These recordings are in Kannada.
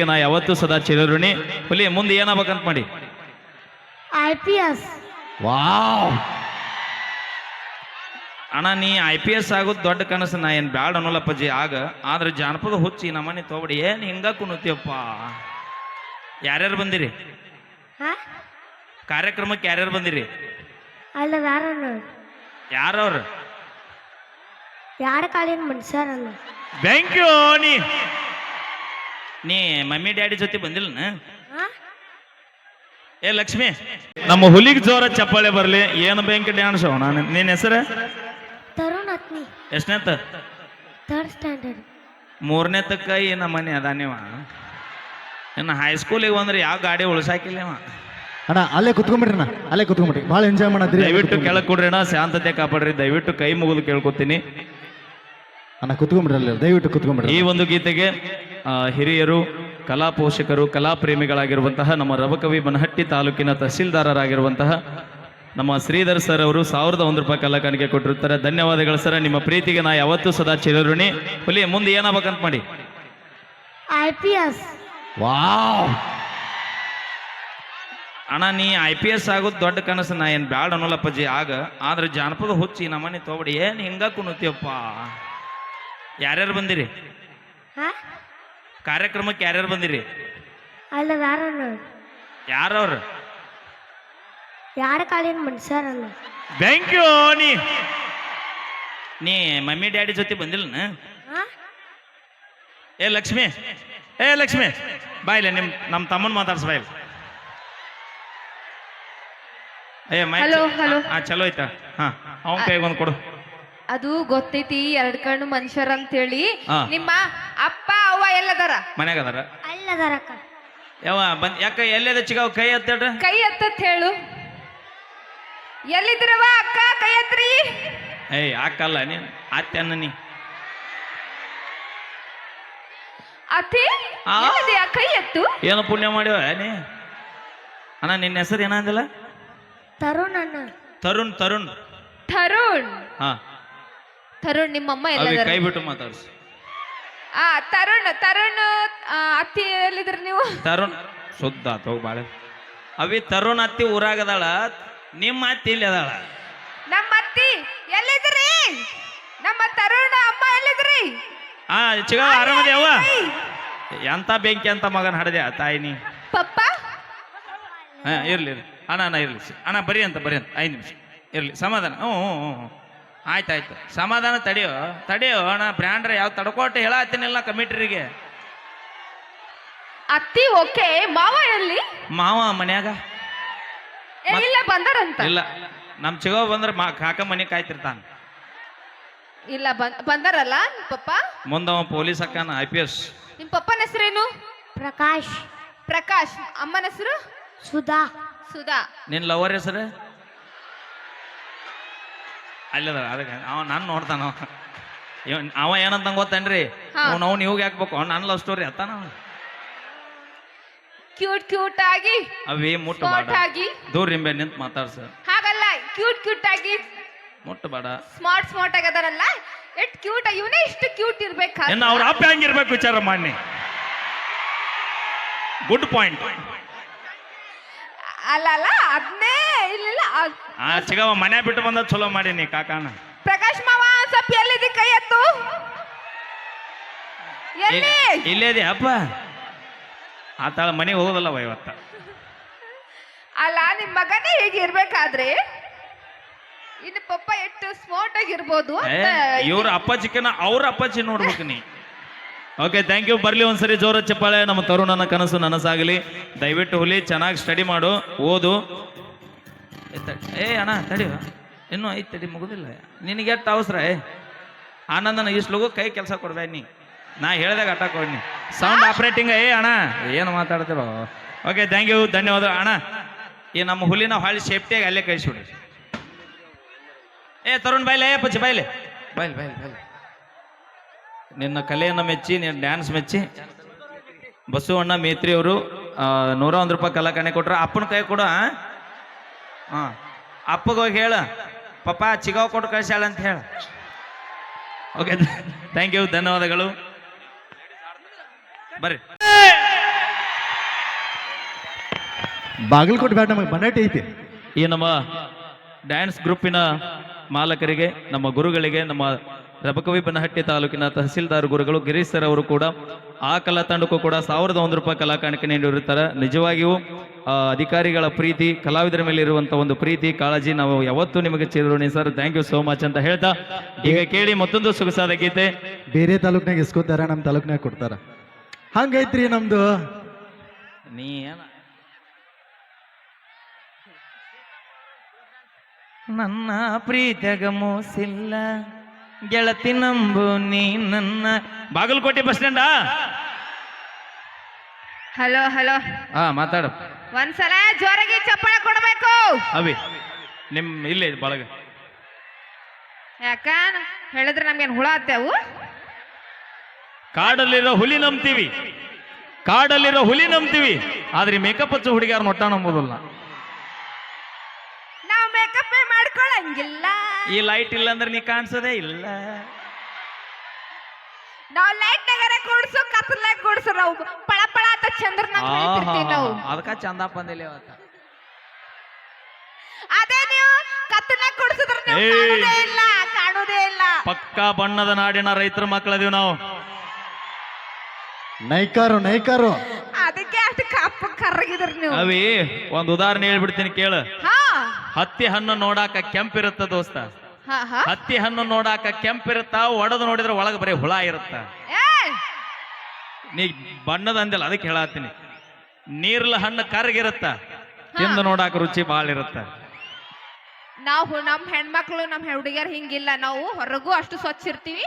ನಾ ಯಾವತ್ತೂ ಸದಾ ಚಿರಋಣಿ. ಹುಲಿ ಮುಂದೆ ಏನಾಗಬೇಕಂತ ಮಾಡಿ? IPS. ವಾವ್ ಅಣ್ಣ, ನೀ IPS ಆಗೋದು ದೊಡ್ಡ ಕನಸು. ನಾ ಏನು ಬ್ಯಾಡ ಅನ್ನೋಲ್ಲಪ್ಪಜ್ಜಿ ಆಗ. ಆದ್ರೆ ಜಾನಪದ ಹುಚ್ಚಿ ನಮ್ಮನೆ ತೋಬಡಿ ಏನು ಹಿಂಗ ಕುಣತಿಯಪ್ಪ. ಯಾರ್ಯಾರು ಬಂದಿರಿ ಹಾ ಕಾರ್ಯಕ್ರಮಕ್ಕೆ? ಯಾರ್ಯಾರು ಬಂದಿರಿ? ಅಲ್ಲ ಯಾರನ್ನ ಯಾರವ್ರು? ಯಾರ ಕಾಲಿನ ಮನುಷ್ಯರನ್ನ ಥ್ಯಾಂಕ್ ಯು. ನೀ ಮಮ್ಮಿ ಡ್ಯಾಡಿ ಜೊತೆ ಬಂದಿಲ್ಲ? ಏ ಲಕ್ಷ್ಮಿ, ನಮ್ಮ ಹುಲಿಗೆ ಜೋರ ಚಪ್ಪಾಳೆ ಬರ್ಲಿ. ಏನು ಬ್ಯಾಂಕ್ ಡ್ಯಾನ್ಸ್ ಅವ? ನಾನು ನಿನ್ನ ಹೆಸರು? ತರುಣ್ ಅತ್ನಿ. ಎಷ್ಟನೇತ? 3rd standard. 3ನೇ ತಕ್ಕ ಈ ನಮ್ಮನೆ ಅದಾನಿವ. ಇನ್ನು ಹೈಸ್ಕೂಲಿಗೆ ಬಂದ್ರೆ ಯಾವ ಗಾಡಿ ಉಳ್ಸಾಕಿಲ್ಲವ. ಅಣ್ಣ ಅಲ್ಲೇ ಕುತ್ಕೊಂಡ್ಬಿಡ್ರಿ, ಅಲ್ಲೇ ಕುತ್ಕೊಂಡ್ಬಿಟ್ರಿ. ಭಾಳ ಎಂಜಾಯ್ ಮಾಡತ್ರಿ. ದಯವಿಟ್ಟು ಕೆಳಗೆ ಕೊಡ್ರಿ ಅಣ್ಣ, ಶಾಂತತೆ ಕಾಪಾಡ್ರಿ. ದಯವಿಟ್ಟು ಕೈ ಮುಗಿದು ಕೇಳ್ಕೊತೀನಿ ಅಣ್ಣ. ಕುತ್ಕೊಂಡ್ಬಿಡ್ರಿ, ಅಲ್ಲೇ ದಯವಿಟ್ಟು ಕುತ್ಕೊಂಡ್ಬಿಡ್ರಿ. ಈ ಒಂದು ಗೀತೆಗೆ ಹಿರಿಯರು, ಕಲಾ ಪೋಷಕರು, ಕಲಾ ಪ್ರೇಮಿಗಳಾಗಿರುವಂತಹ ನಮ್ಮ ರಬಕವಿ ಬನಹಟ್ಟಿ ತಾಲೂಕಿನ ತಹಸೀಲ್ದಾರರಾಗಿರುವಂತಹ ನಮ್ಮ ಶ್ರೀಧರ್ ಸರ್ ಅವರು 1001 ರೂಪಾಯಿ ಕಲಾ ಕಾಣಿಕೆ ಕೊಟ್ಟಿರ್ತಾರೆ. ಧನ್ಯವಾದಗಳು ಸರ್. ನಿಮ್ಮ ಪ್ರೀತಿಗೆ ನಾ ಯಾವತ್ತೂ ಸದಾ ಚಿರಋಣಿ. ಹುಲಿ ಮುಂದೆ ಏನಾಗಬೇಕಂತ ಮಾಡಿ? IPS. ವಾವ್ ಅಣ್ಣ, ನೀ IPS ಆಗೋದು ದೊಡ್ಡ ಕನಸು. ನಾ ಏನು ಬ್ಯಾಡ ಅನ್ನೋಲ್ಲಪ್ಪಜ್ಜಿ ಆಗ. ಆದ್ರೆ ಜಾನಪದ ಹುಚ್ಚಿ ನಮ್ಮನೆ ತೋಬಡಿ ಏನು ಹಿಂಗ ಕುಣತಿಯಪ್ಪ. ಯಾರ್ಯಾರು ಬಂದಿರಿ ಹಾ ಕಾರ್ಯಕ್ರಮಕ್ಕೆ? ಯಾರ್ಯಾರು ಬಂದಿರಿ? ಅಲ್ಲ ಯಾರನ್ನ ಯಾರವ್ರು? ಯಾರ ಕಾಲಿನ ಮನುಷ್ಯರನ್ನ ಥ್ಯಾಂಕ್ ಯು. ನೀ ಮಮ್ಮಿ ಡ್ಯಾಡಿ ಜೊತೆ ಬಂದಿಲ್ಲ? ಏ ಲಕ್ಷ್ಮಿ, ಬಾಯ್ಲೆ ನಮ್ಮ ತಮ್ಮನ್ ಮಾತಾಡ್ಸ ಬಾಯ್ಲೆ. ಏ ಮೈ ಹಲೋ ಹಲೋ. ಚಲೋ ಐತಾ? ಹಾ, ಅವನ್ ಕೈಗೆ ಒಂದು ಕೊಡು. ಅದು ಗೊತ್ತೈತಿ, 2 ಕಣ್ಣು ಮನುಷ್ಯರ ಅಂತ ಹೇಳಿ. ಹಾ. ನಿಮ್ಮ ಅಪ್ಪ ಅವ್ವ ಎಲ್ಲದಾರ? ಮನ್ಯಾಗ ಅದಾರ? ಅಲ್ಲದಾರಕ್ಕ. ಯಾವ ಯಾಕ ಎಲ್ಲದ ಚಿಗಾವ್ ಕೈ ಎತ್ತೇಳ್ರ? ಕೈ ಎತ್ತತ್ ಹೇಳು. ಎಲ್ಲಿದ್ರವ ಅಕ್ಕ? ಕೈ ಎತ್ರಿ. ಏಯ್ ಹಾಕಲ್ಲ ನೀನ್ ಅತ್ತೆ ಅನ್ನ ನೀ. ಅತಿ ಆ? ಎಲ್ಲಿದ್ಯಾ? ಕೈ ಎತ್ತು. ಏನು ಪುಣ್ಯ ಮಾಡ್ಯವ ನೀ? ಅಣ್ಣ ನಿನ್ನ ಹೆಸರು ಏನಂದಿಲ್ಲ? ತರುಣ್ ಅಣ್ಣ. ತರುಣ್. ತರುಣ್. ಹಾ, ತರುಣ್ ನಿಮ್ಮಮ್ಮ ಅವಿ ಎಲ್ಲದಾರ? ಕೈ ಬಿಟ್ಟು ಮಾತಾಡ್ಸಿ. ತರುಣ್ ಅತ್ತಿ ಎಲ್ಲಿದ್ರ ನೀವು? ತರುಣ್ ಶುದ್ಧ ಹೋಗಿ ಬಾಳೆ. ಅವಿ ತರುಣ್ ಅತ್ತಿ ಊರಾಗದಾಳ. ನಿಮ್ಮ ಅತ್ತಿ ಇಲ್ಲಿ ಅದಾಳ. ನಮ್ಮ ಅತ್ತಿ ಎಲ್ಲಿದ್ರಿ? ನಮ್ಮ ತರುಣ ಅಮ್ಮ ಎಲ್ಲಿದ್ರಿ? ಹಾ ಚಿಗಾವ ಆರಾಮದಿ ಅವ್ವ? ಎಂತ ಬೆಂಕಿ ಅಂತ ಮಗನ ಹಡದೆ ತಾಯಿ ನೀ. ಪಪ್ಪ ಹಾ ಇರ್ಲಿ ಅಣ್ಣ ಇರ್ಲಿ ಅಣ್ಣ, ಬರಿ ಅಂತ 5 ನಿಮಿಷ ಇರ್ಲಿ. ಸಮಾಧಾನ. ಹ್ಞೂ ಆಯ್ತಾಯ್ತು. ಸಮಾಧಾನ ತಡಿಯೋ ಅಣ್ಣ. ಬ್ರ್ಯಾಂಡ್ರೆ ಯಾವ ತಡ್ಕೊಟ್ಟು ಹೇಳತ್ತೀನಿಲ್ಲ ಕಮಿಟ್ರಿಗೆ. ಅತ್ತಿ ಓಕೆ. ಮಾವ ಎಲ್ಲಿ? ಮಾವ ಮನ್ಯಾಗ ಇಲ್ಲ ಬಂದಾರಂತ. ಇಲ್ಲ. ನಮ್ ಚಿಗೋ ಬಂದ್ರೆ ಕಾಕ ಮನೆ ಕಾಯ್ತಿರ್ತಾನ. ಇಲ್ಲ ಬಂದಾರಲ್ಲ ಪಪ್ಪ. ಮುಂದವ ಪೊಲೀಸ್ ಅಕ್ಕನ IPS. ನಿಮ್ ಪಪ್ಪನ ಹೆಸರೇನು? ಪ್ರಕಾಶ್. ಅಮ್ಮನ ಹೆಸರು? ಸುಧಾ. ನಿನ್ ಲವರ್ ಹೆಸರು? ಅಲ್ಲದ ಅದಕ್ಕೆ ನಾನು ನೋಡ್ತಾನ. ಅವ ಏನಂತ ಗೊತ್ತೇನ್ರಿ? ಅವ್ನು ಇವಾಗ ಹಾಕ್ಬೇಕು. ನನ್ನ ಲವ್ ಸ್ಟೋರಿ ಅತ್ತಾನ. ಕ್ಯೂಟ್ ಆಗಿ ಅವೇ ಮುಟ್ಟು ಸ್ಮಾರ್ಟ್ ಬೇಡ. ಆಗಿ. ದೂರ ನಿಂಬೆ ನಿಂತ ಮಾತಾಡ್ಸ. ಹಾಗಲ್ಲ, ಕ್ಯೂಟ್ ಆಗಿ ಮುಟ್ಟು ಬೇಡ. ಸ್ಮಾರ್ಟ್ ಆಗದಾರಲ್ಲ, ಎಷ್ಟ್ ಕ್ಯೂಟ್. ಇವನೇ ಇಷ್ಟು ಕ್ಯೂಟ್ ಇರ್ಬೇಕು. ಇನ್ನು ಅವ್ರ ಅಪ್ಪ ಹೆಂಗಿರ್ಬೇಕು ವಿಚಾರ ಮಾಡಿ. Good point. ಅಲ್ಲ ಅದನ್ನೇ ಇಲ್ಲ. ಚಿಗವ ಮನೆ ಬಿಟ್ಟು ಬಂದ ಚಲೋ ಮಾಡೀನಿ ಕಾಕಾನ. ಪ್ರಕಾಶ್ ಮಾವ ಸ್ವಲ್ಪ ಎಲ್ಲಿದೆ? ಕೈ ಎತ್ತು. ಎಲ್ಲಿ? ಇಲ್ಲೇದಿ ಅಪ್ಪ. ಆತಾಳ ಮನೆಗೆ ಹೋಗೋದಲ್ಲವ ಇವತ್ತ. ಅಲ್ಲ ನಿಮ್ ಮಗನೇ ಹೀಗೆ ಇರ್ಬೇಕಾದ್ರೆ ಇನ್ನು ಪಪ್ಪ ಎಷ್ಟು ಸ್ಮಾರ್ಟ್ ಆಗಿರ್ಬೋದು ಅಂತ. ಇವ್ರ ಅಪ್ಪಾಜಿಕನ ಅವ್ರ ಅಪ್ಪಾಜಿ ನೋಡ್ಬೇಕು ನೀ. Okay, thank you. ಬರ್ಲಿ ಒಂದ್ಸರಿ ಜೋರ ಚಪ್ಪಾಳೆ. ನಮ್ಮ ತರುಣನ ಕನಸು ನನಸಾಗಲಿ. ದಯವಿಟ್ಟು ಹುಲಿ ಚೆನ್ನಾಗಿ ಸ್ಟಡಿ ಮಾಡು, ಓದು. ಅಣ್ಣ ತಡಿವ, ಇನ್ನೂ ಐದು ತಡಿ ಮುಗುದಿಲ್ಲ. ನಿನಗೆ ಎಷ್ಟು ಅವಸರ? ಆನಂದನ ಇಷ್ಟು ಕೈ ಕೆಲಸ ಕೊಡ್ಬೇಡ ನೀ. ನಾ ಹೇಳ್ದಾಗ ಅಟ್ಟಾಕ್ ಕೊಡ್ನಿ. Sound operating. ಅಣ್ಣ ಏನು ಮಾತಾಡ್ತಿರೋ? ಓಕೆ, ಥ್ಯಾಂಕ್ ಯು, ಧನ್ಯವಾದ ಅಣ್ಣ. ಈ ನಮ್ಮ ಹುಲಿನ ಹಾಳಿ ಸೇಫ್ಟಿಯಾಗಿ ಅಲ್ಲೇ ಕಳಿಸ್ಬಿಡಿ. ತರುಣ್ ಬಾಯ್ಲೆ, ಪಚ್ಚಿ ಬಾಯ್ಲೆ. ನಿನ್ನ ಕಲೆಯನ್ನು ಮೆಚ್ಚಿ, ನಿನ್ನ ಡ್ಯಾನ್ಸ್ ಮೆಚ್ಚಿ ಬಸವಣ್ಣ ಮೇತ್ರಿ ಅವರು 101 ರೂಪಾಯಿ ಕಲಾ ಕಾಣಿಕೆ ಕೊಟ್ರ. ಅಪ್ಪನ ಕೈ ಕೊಡು. ಅಪ್ಪಗೆ ಹೋಗಿ ಹೇಳ, ಪಪ್ಪ ಚಿಗಾವ್ ಕೊಟ್ಟು ಕಳ್ಸ್ಯಾಳ ಅಂತ ಹೇಳ. ಓಕೆ, ಥ್ಯಾಂಕ್ ಯು, ಧನ್ಯವಾದಗಳು. ಬರ್ರಿ. ಬಾಗಲಕೋಟೆ ಬ್ಯಾಟ್ ನಮಗೆ ಬಂಡಾಟಿ ಐತಿ. ಈ ನಮ್ಮ ಡ್ಯಾನ್ಸ್ ಗ್ರೂಪಿನ ಮಾಲಕರಿಗೆ, ನಮ್ಮ ಗುರುಗಳಿಗೆ, ನಮ್ಮ ರಬಕವಿ ಬನಹಟ್ಟಿ ತಾಲೂಕಿನ ತಹಸೀಲ್ದಾರ್ ಗುರುಗಳು ಗಿರೀಶ್ ಸರ್ ಅವರು ಕೂಡ ಆ ಕಲಾ ತಂಡಕ್ಕೂ ಕೂಡ 1001 ರೂಪಾಯಿ ಕಲಾ ಕಾಣಿಕೆ ನೀಡಿರುತ್ತಾರೆ. ನಿಜವಾಗಿಯೂ ಅಧಿಕಾರಿಗಳ ಪ್ರೀತಿ, ಕಲಾವಿದರ ಮೇಲೆ ಇರುವಂತ ಒಂದು ಪ್ರೀತಿ, ಕಾಳಜಿ ನಾವು ಯಾವತ್ತೂ ನಿಮಗೆ ಚಿರಋಣಿ sir. Thank you so much ಅಂತ ಹೇಳ್ತಾ ಈಗ ಕೇಳಿ ಮತ್ತೊಂದು ಸೊಗಸಾದ ಗೀತೆ. ಬೇರೆ ತಾಲೂಕ್ನಾಗ ಇಸ್ಕೋತಾರ, ನಮ್ಮ ತಾಲೂಕ್ನಾಗ ಕೊಡ್ತಾರ, ಹಂಗೈತ್ರಿ ನಮ್ದು. ನೀ ನನ್ನ ಪ್ರೀತಿಯಾಗ ಮೋಸಿಲ್ಲ ಗೆಳತಿ ನಂಬು ನೀ ನನ್ನ. ಬಾಗಲಕೋಟೆ ಬಸ್ ಸ್ಟ್ಯಾಂಡಾ? ಹಲೋ ಹಲೋ, ಹಾ ಮಾತಾಡು. ಒಂದ್ಸಲ ಜೋರಾಗಿ ಚಪ್ಪಳ ಕೊಡ್ಬೇಕು. ಅವಿ ಇಲ್ಲೇ ಬಳಗ ಯಾಕ ಹೇಳಿದ್ರೆ ನಮ್ಗೇನ್ ಹುಳ ಹತ್ತೇವು? ಕಾಡಲ್ಲಿರೋ ಹುಲಿ ನಂಬ್ತೀವಿ, ಕಾಡಲ್ಲಿರೋ ಹುಲಿ ನಂಬ್ತೀವಿ, ಆದ್ರೆ ಮೇಕಪ್ ಹಚ್ಚೋ ಹುಡುಗಿಯಾರ ನೊಟ್ಟ ನಂಬೋದಿಲ್ಲ. ನಾವು ಮೇಕಪ್ ಮಾಡ್ಕೊಳಂಗಿಲ್ಲ. ಈ ಲೈಟ್ ಇಲ್ಲ ಅಂದ್ರೆ ನೀ ಕಾಣಿಸೋದೇ ಇಲ್ಲ. ನಾವು ಲೈಟ್ ನಗರ ಕೂಡ್ಸು, ಕತ್ತಲಾಗ ಕೂಡ್ಸು, ನಾವು ಪಳ ಪಳ ಅಂತ ಚಂದ್ರನಾಗ ಬೆಳಿತಿರ್ತೀವಿ ನಾವು. ಅದಕ್ಕ ಚಂದ ಬಂದಿಲ್ಲ ಅವತ್ತ. ಅದೇ ನೀವು ಕತ್ತಲಾಗ ಕೂಡ್ಸಿದ್ರೆ ನೀವು ಕಾಣುದೇ ಇಲ್ಲ, ಕಾಣುದೇ ಇಲ್ಲ. ಪಕ್ಕಾ ಬಣ್ಣದ ನಾಡಿನ ರೈತರ ಮಕ್ಕಳದೀವಿ ನಾವು. ನೈಕಾರು ಅದಕ್ಕೆ ಅಷ್ಟು ಕಪ್ಪ ಕರ್ರಗಿದ್ರಿ ನೀವು. ಅವಿ ಒಂದ್ ಉದಾಹರಣೆ ಹೇಳ್ಬಿಡ್ತೀನಿ ಕೇಳು. ಹಾ ಹತ್ತಿ ಹಣ್ಣು ನೋಡಾಕ ಕೆಂಪಿರುತ್ತ ದೋಸ್ತ, ಹಾ ಹಾ. ಹತ್ತಿ ಹಣ್ಣು ನೋಡಾಕ ಕೆಂಪಿರುತ್ತ, ಒಡೆದು ನೋಡಿದ್ರೆ ಒಳಗೆ ಬರೀ ಹುಳ ಇರುತ್ತ. ನೀ ಬಣ್ಣದ ಅಂದಿಲ್ಲ ಅದಕ್ಕೆ ಹೇಳತ್ತೀನಿ. ನೀರ್ಲ ಹಣ್ಣು ಕರ್ಗಿರುತ್ತ, ತಿಂದು ನೋಡಾಕ ರುಚಿ ಬಾಳ ಇರುತ್ತ. ನಾವು ನಮ್ ಹೆಣ್ಮಕ್ಳು, ನಮ್ ಹುಡುಗಿಯರ್ ಹಿಂಗಿಲ್ಲ. ನಾವು ಹೊರಗೂ ಅಷ್ಟು ಸ್ವಚ್ಛ ಇರ್ತೀವಿ,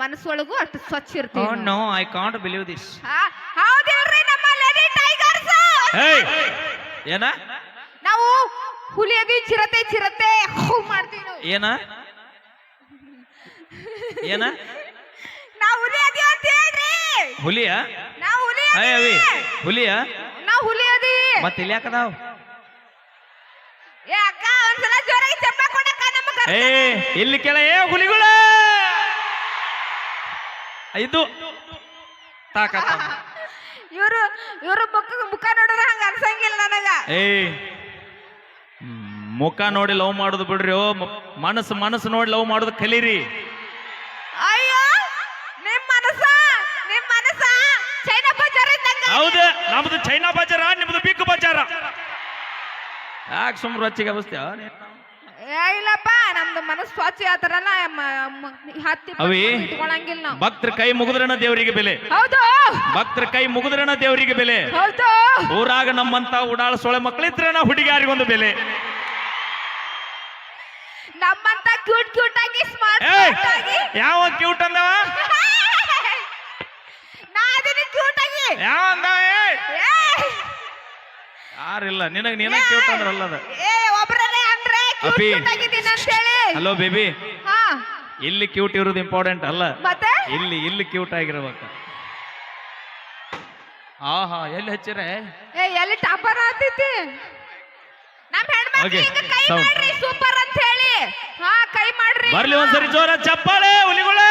ಮನಸ್ಸೊಳಗೂ ಅಷ್ಟು ಸ್ವಚ್ಛ ಇರ್ತೀವಿ. No I can't believe this. ಹೌದಿಲ್ರಿ ನಮ್ಮ ಲೇಡಿ ಟೈಗರ್ಸ್? ಏನ ನಾವು ಹುಲಿ ಅದಿ, ಚಿರತೆ ಚಿರತೆ ಮಾಡ್ತೀವಿ ನಾವು. ಏನ ಏನ ನಾವು ಹುಲಿ ಅದಿ ಅಂತ ಹೇಳ್ರಿ. ಹುಲಿಯ? ನಾವು ಹುಲಿ ಅವಿ ಹುಲಿಯ? ನಾವು ಹುಲಿ ಅದಿ. ಮತ್ತೆ ಇಲ್ಲಿ ಯಾಕದಾವ್? ಏ ಅಕ್ಕ, ಒಂದ್ಸಲ ಜೋರಾಗಿ ಚಪ್ಪ ಕೊಡಕ್ಕ ನಮಗ. ಇಲ್ಲಿ ಕೆಳ ಹುಲಿಗಳ ಇದು ತಾಕತ್ತ. ಇವರು ಮುಖ ನೋಡಿದ್ರೆ ಹಂಗ ಅನ್ಸಂಗಿಲ್ಲ ನನಗ. ಮುಖ ನೋಡಿ ಲವ್ ಮಾಡುದು ಬಿಡ್ರಿ. ಮನಸ್ಸು ನೋಡಿ ಲವ್ ಮಾಡುದು ಕಲೀರಿ. ಅಯ್ಯೋ, ನಿಮ್ ಮನಸ್ಸ ಚೈನಾ ಬಜಾರ್ ಇದ್ದಂಗ. ಹೌದ, ನಮ್ದು ಚೈನಾ ಬಜಾರ, ನಿಮ್ದು ಬಿಗ್ ಬಜಾರ. ಯಾಕೆ ಸುಮ್ರು ರಚ್ಚಿಗೆ ಅವಸ್ಥೆ? ಇಲ್ಲಪ್ಪ, ನಮ್ದು ಮನಸ್ಸು ಸ್ವಚ್ಛ ಆತರಲ್ಲ. ಹತ್ತಿ ಇಟ್ಕೊಳಂಗಿಲ್ಲ ನಾವು. ಭಕ್ತರ ಕೈ ಮುಗಿದ್ರನ ದೇವರಿಗೆ ಬೆಲೆ. ಹೌದು, ಭಕ್ತರ ಕೈ ಮುಗಿದ್ರನ ದೇವರಿಗೆ ಬೆಲೆ. ಹೌದು. ಊರಾಗ ನಮ್ಮಂತ ಉಡಾಳ ಸೊಳೆ ಮಕ್ಕಳಿದ್ರನ ಹುಡುಗಿಯಾರಿಗೊಂದು ಬೆಲೆ. ನಮ್ಮಂತ ಕ್ಯೂಟ್ ಆಗಿ ಸ್ಮಾರ್ಟ್ ಆಗಿ. ಯಾವ ಕ್ಯೂಟ್ ಅಂದವ? ನಾ ಅದನ್ನ ಕ್ಯೂಟ್ ಆಗಿ. ಯಾವ ಅಂದವ? ಯಾರಿಲ್ಲ ನಿನಗ, ನೀನ ಕ್ಯೂಟ್ ಅಂದ್ರಲ್ಲ ಅದ. ಒಬ್ರೇ ಅಂದ್ರೆ ಕ್ಯೂಟ್ ಆಗಿದ್ದೀನಿ ಅಂತ ಹೇಳಿ. ಹಲೋ ಬೇಬಿ, ಹಾ, ಇಲ್ಲಿ ಕ್ಯೂಟ್ ಇರೋದು ಇಂಪಾರ್ಟೆಂಟ್ ಅಲ್ಲ, ಮತ್ತೆ ಇಲ್ಲಿ ಕ್ಯೂಟ್ ಆಗಿರ್ಬೇಕು. ಆಹಾ, ಎಲ್ಲಿ ಹಚ್ಚಿರೆ? ಎಲ್ಲಿ ಟಾಪರ್ ಆಗ್ತೈತಿ ನಮ್ ಹೆಣ್ಮಕ್ಳಿಗೆ. ಕೈ ಮಾಡ್ರಿ ಸೂಪರ್ ಅಂತ ಹೇಳಿ. ಹಾ, ಕೈ ಮಾಡ್ರಿ. ಬರ್ಲಿ ಒಂದ್ಸರಿ ಜೋರ ಚಪ್ಪಾಳೆ ಹುಲಿಗಳೇ.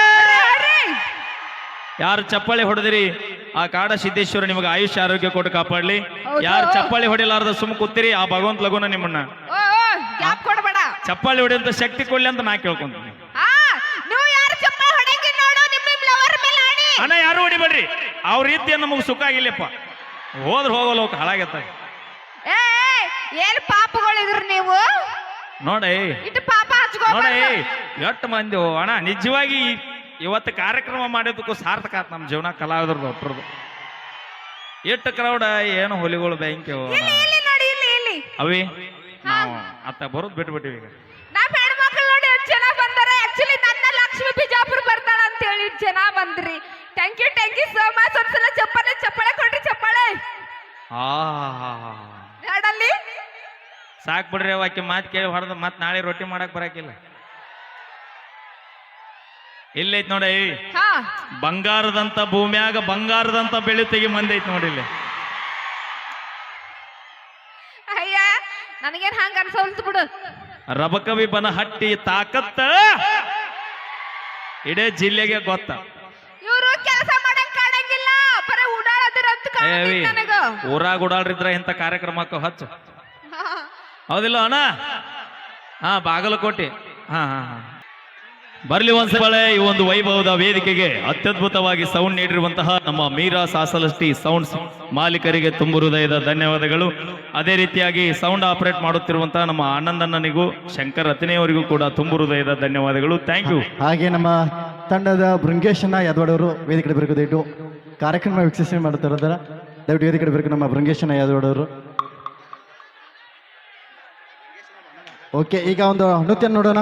ಯಾರು ಚಪ್ಪಾಳೆ ಹೊಡೆದಿರಿ ಆ ಕಾಡ ಸಿದ್ದೇಶ್ವರ ನಿಮಗೆ ಆಯುಷ್ಯ ಆರೋಗ್ಯ ಕೊಟ್ಟು ಕಾಪಾಡ್ಲಿ. ಯಾರು ಚಪ್ಪಾಳೆ ಹೊಡಿಲಾರ್ದ ಸುಮ್ ಕೂತಿರಿ ಆ ಭಗವಂತ ಲಗುನ ನಿಮ್ಮನ್ನ ಗ್ಯಾಪ್ ಕೊಡಬೇಡ. ಚಪ್ಪಾಳೆ ಹೊಡೆಯಂತ ಶಕ್ತಿ ಕೊಡ್ಲಿ ಅಂತ ನಾ ಕೇಳ್ಕೊಂತೀನಿ. ನೀವು ಯಾರು ಚಪ್ಪಾಳೆ ಹೊಡೆಯಂಗಿಲ್ಲ ನೋಡು, ನಿಮ್ಮ ಲವರ್ ಮೇಲೆ ಆಡಿ. ಅಣ್ಣ ಯಾರು ಹೊಡಿಬೇಡ್ರಿ, ಅವ್ರ ರೀತಿ ನಮಗೆ ಸುಖ ಆಗಿಲ್ಲಪ್ಪ. ಹೋದ್ರ ಹೋಗಲ್ಲ, ಹಾಳಾಗತ್ತ. ಏನ್ ಪಾಪಗಳಿದ್ರಿ ನೀವು? ನೋಡಿ ಇಟ್ಟು ಪಾಪ ನೋಡಿ ಎಷ್ಟು ಮಂದಿ ಅಣ್ಣ. ನಿಜವಾಗಿ ಇವತ್ತು ಕಾರ್ಯಕ್ರಮ ಮಾಡೋದಕ್ಕೂ ಸಾರ್ಥಕ ಆತ್ ನಮ್ಮ ಜೀವನ, ಕಲಾವಿದ್ರದ್ದು ಒಟ್ಟರದು. ಎಷ್ಟು ಕ್ರೌಡ, ಏನು ಹುಲಿಗಳು ಬ್ಯಾಂಕ್ ಅವಿ. ನಾವು ಅತ್ತ ಬರೋದು ಬಿಟ್ಬಿಟ್ಟಿವಿ ಈಗ. ನಮ್ಮ ಹೆಣ್ಮಕ್ಳು ನೋಡಿ ಎಷ್ಟು ಜನ ಬಂದಾರೆ. ಆಕ್ಚುಲಿ ನನ್ನ ಲಕ್ಷ್ಮಿ ಬಿಜಾಪುರ ಬರ್ತಾಳ ಅಂತ ಹೇಳಿ ಜನ ಬಂದ್ರಿ. Thank you so much. ಒಂದ್ಸಲ ಚಪ್ಪಾಳೆ ಕೊಡ್ರಿ, ಚಪ್ಪಾಳೆ. ನೋಡಲ್ಲಿ ಸಾಕ್ ಬಿಡ್ರಿ, ಆಕೆ ಮಾತು ಕೇಳಿ ಹೊಡೆದು ಮತ್ತೆ ನಾಳೆ ರೊಟ್ಟಿ ಮಾಡಕ್ ಬರಾಕಿಲ್ಲ. ಇಲ್ಲೈತ್ ನೋಡಿ, ಬಂಗಾರದಂತ ಭೂಮಿಯಾಗ ಬಂಗಾರದಂತ ಬೆಳೆ ತೆಗಿ ಮಂದಿ ಐತಿ ನೋಡಿ ಇಲ್ಲಿ. ಅಯ್ಯ, ನನಗೇನ್ ಹಂಗ ಅನ್ಸೋಲ್ತು ಬಿಡು. ರಬಕವಿ ಬನಹಟ್ಟಿ ತಾಕತ್ತ ಇಡೇ ಜಿಲ್ಲೆಗೆ ಗೊತ್ತ. ಇವರು ಕೆಲಸ ಮಾಡಕ್ ಕಾಣಂಗಿಲ್ಲ, ಬರೀ ಓಡಾಡೋದ್ರ ಅಂತ ಕಾಣಂಗಿಲ್ಲ ನನಗ. ಊರಾಗ ಓಡಾಡ್ರಿದ್ರ ಇಂಥ ಕಾರ್ಯಕ್ರಮಕ್ಕೆ ಹಚ್ಚು ಹೌದಿಲ್ಲ ಅಣ್ಣ ಹಾ ಬಾಗಲಕೋಟೆ ಹಾ ಹಾ ಹಾ ಬರ್ಲಿ ಒಂದ್ಸಲ ಈ ಒಂದು ವೈಭವದ ವೇದಿಕೆಗೆ ಅತ್ಯದ್ಭುತವಾಗಿ ಸೌಂಡ್ ನೀಡಿರುವಂತಹ ನಮ್ಮ ಮೀರಾ ಸಾಸಲಷ್ಟಿ ಸೌಂಡ್ಸ್ ಮಾಲೀಕರಿಗೆ ತುಂಬು ಹೃದಯದ ಧನ್ಯವಾದಗಳು. ಅದೇ ರೀತಿಯಾಗಿ ಸೌಂಡ್ ಆಪರೇಟ್ ಮಾಡುತ್ತಿರುವಂತಹ ನಮ್ಮ ಆನಂದಣ್ಣನಿಗೂ ಶಂಕರ್ ರತ್ನೆಯವರಿಗೂ ಕೂಡ ತುಂಬು ಹೃದಯದ ಧನ್ಯವಾದಗಳು. Thank you. ಹಾಗೆ ನಮ್ಮ ತಂಡದ ಬೃಂಗೇಶನ ಯಾದವಾಡವರು ವೇದಿಕೆ ಬರಬೇಕು. ದಯವಿಟ್ಟು ಕಾರ್ಯಕ್ರಮ ವೀಕ್ಷಣೆ ಮಾಡ್ತಾರ ದಯವಿಟ್ಟು ವೇದಿಕೆ ಬರಬೇಕು ನಮ್ಮ ಬೃಂಗೇಶನ ಯಾದವಾಡವರು. ಓಕೆ, ಈಗ ಒಂದು ನೃತ್ಯ ನೋಡೋಣ.